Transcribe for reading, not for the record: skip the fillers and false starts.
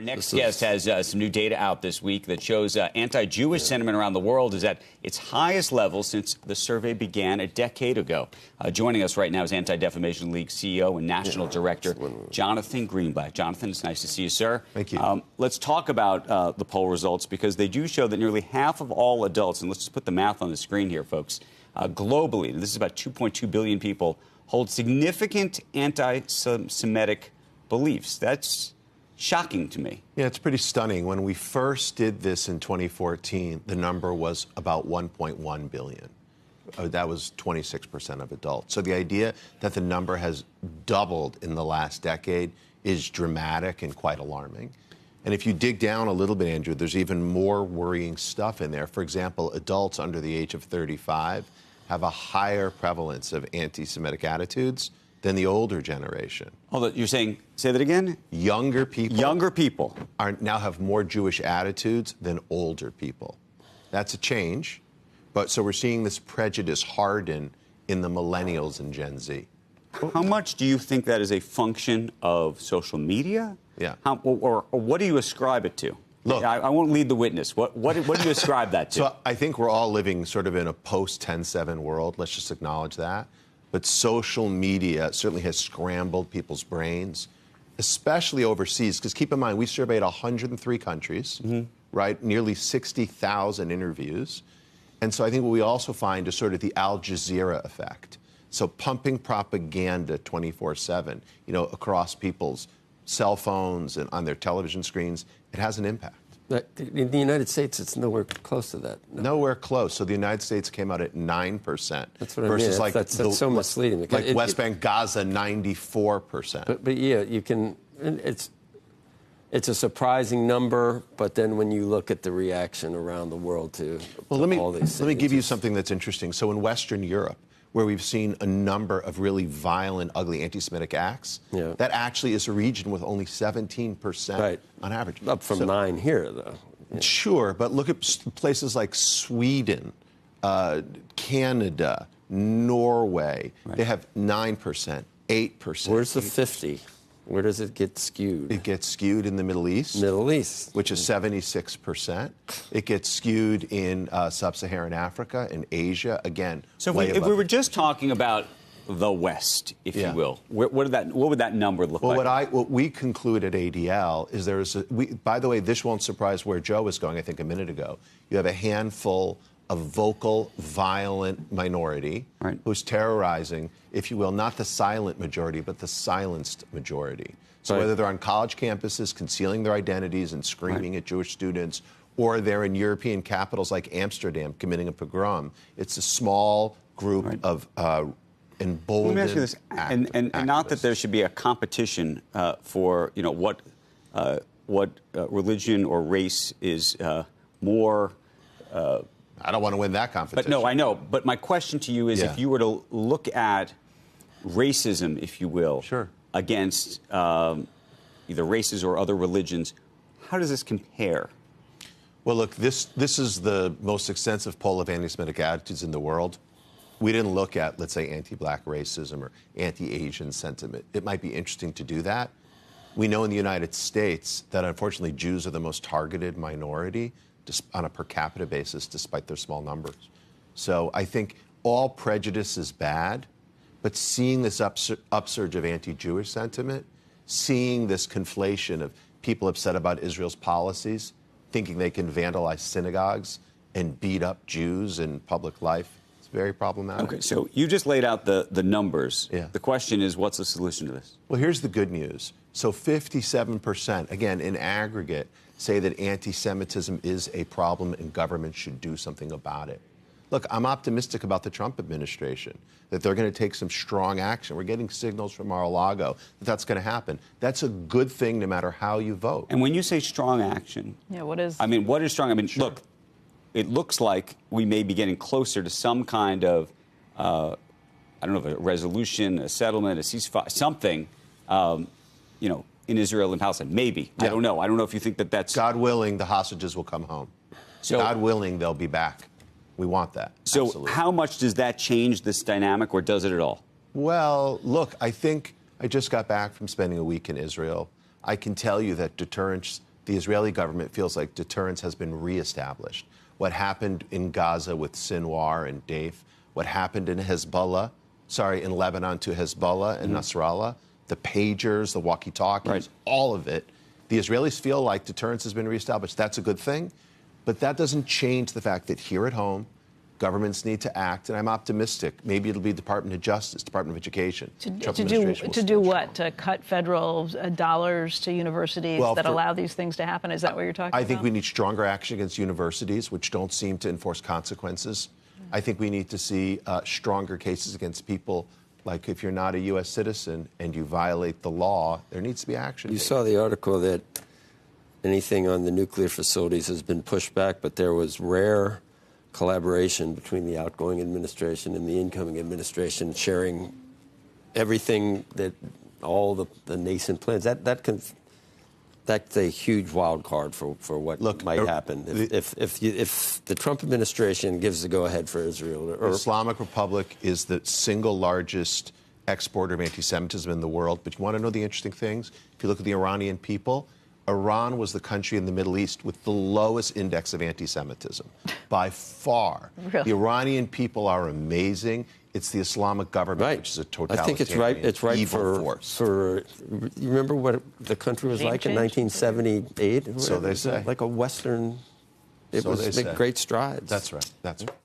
Our next guest has some new data out this week that shows anti-Jewish sentiment around the world is at its highest level since the survey began a decade ago. Joining us right now is Anti-Defamation League CEO and National Director Jonathan Greenblatt. Jonathan, it's nice to see you, sir. Thank you. Let's talk about the poll results, because they do show that nearly half of all adults, and let's just put the math on the screen here, folks, globally, and this is about 2.2 billion people, hold significant anti-Semitic beliefs. That's shocking to me. Yeah, it's pretty stunning. When we first did this in 2014, the number was about 1.1 billion. That was 26% of adults. So the idea that the number has doubled in the last decade is dramatic and quite alarming. And if you dig down a little bit, Andrew, there's even more worrying stuff in there. For example, adults under the age of 35 have a higher prevalence of anti-Semitic attitudes than the older generation. Hold on, you're saying, say that again? Younger people now have more Jewish attitudes than older people. That's a change. But so we're seeing this prejudice harden in the millennials and Gen Z. How much do you think that is a function of social media? Yeah. Or what do you ascribe it to? Look, I won't lead the witness. What do you ascribe that to? So I think we're all living sort of in a post-10/7 world. Let's just acknowledge that. But social media certainly has scrambled people's brains, especially overseas. Because keep in mind, we surveyed 103 countries, right? Nearly 60,000 interviews. And so I think what we also find is sort of the Al Jazeera effect. So pumping propaganda 24/7, across people's cell phones and on their television screens, it has an impact. In the United States, it's nowhere close to that. No. Nowhere close. So the United States came out at 9%. That's what I mean. That's so misleading. Like West Bank, Gaza, 94%. But yeah, you can. It's a surprising number. But then when you look at the reaction around the world to all these things, let me give you something that's interesting. So in Western Europe, where we've seen a number of really violent, ugly anti-Semitic acts, that actually is a region with only 17% on average. Up from 9 here, though. Yeah. Sure, but look at places like Sweden, Canada, Norway. They have 9%, 8%. Where's the 50? Where does it get skewed? It gets skewed in the Middle East. Which is 76%. It gets skewed in sub-Saharan Africa and Asia. Again, so if we were just talking about the West, if you will, what would that number look like? What we conclude at ADL is by the way, this won't surprise where Joe was going, I think, a minute ago. You have a handful of vocal, violent minority who's terrorizing, if you will, not the silent majority, but the silenced majority. So whether they're on college campuses concealing their identities and screaming at Jewish students, or they're in European capitals like Amsterdam committing a pogrom, it's a small group of emboldened. Let me ask you this, and not that there should be a competition for what religion or race is more. I don't want to win that competition. But no, I know. But my question to you is, if you were to look at racism, if you will, against either races or other religions, how does this compare? Well, look, this is the most extensive poll of anti-Semitic attitudes in the world. We didn't look at, let's say, anti-black racism or anti-Asian sentiment. It might be interesting to do that. We know in the United States that, unfortunately, Jews are the most targeted minority on a per capita basis, despite their small numbers. So I think all prejudice is bad, but seeing this upsurge of anti-Jewish sentiment, seeing this conflation of people upset about Israel's policies, thinking they can vandalize synagogues and beat up Jews in public life, it's very problematic. Okay, so you just laid out the numbers. The question is, what's the solution to this? Well, here's the good news. So 57%, again, in aggregate, say that anti-Semitism is a problem and government should do something about it. Look, I'm optimistic about the Trump administration, that they're going to take some strong action. We're getting signals from Mar-a-Lago that that's going to happen. That's a good thing no matter how you vote. And when you say strong action, what is? I mean, what is strong? I mean, look, it looks like we may be getting closer to some kind of, I don't know, a resolution, a settlement, a ceasefire, something, in Israel and Palestine. Maybe. I don't know. I don't know if you think that that's... God willing, the hostages will come home. So, God willing, they'll be back. We want that. So Absolutely. How much does that change this dynamic, or does it at all? Well, look, I think I just got back from spending a week in Israel. I can tell you that deterrence the Israeli government feels like deterrence has been reestablished. What happened in Gaza with Sinwar and Daif, what happened in in Lebanon to Hezbollah and Nasrallah, the pagers, the walkie-talkies, all of it, the Israelis feel like deterrence has been reestablished. That's a good thing, but that doesn't change the fact that here at home, governments need to act, and I'm optimistic. Maybe it'll be Department of Justice, Department of Education. To do what? To cut federal dollars to universities that allow these things to happen? Is that what you're talking about? I think we need stronger action against universities, which don't seem to enforce consequences. I think we need to see stronger cases against people, like if you're not a U.S. citizen and you violate the law, there needs to be action. You saw the article that anything on the nuclear facilities has been pushed back, but there was rare collaboration between the outgoing administration and the incoming administration, sharing everything, that all the nascent plans. That's a huge wild card for what might happen if the Trump administration gives the go-ahead for Israel. The Islamic Republic is the single largest exporter of anti-Semitism in the world. But you want to know the interesting things? If you look at the Iranian people, Iran was the country in the Middle East with the lowest index of anti-Semitism by far. Really? The Iranian people are amazing. It's the Islamic government, which is a totalitarian, I think it's right for you remember what the country was like in 1978? So they say. Like a Western. It was great strides. That's right. That's right.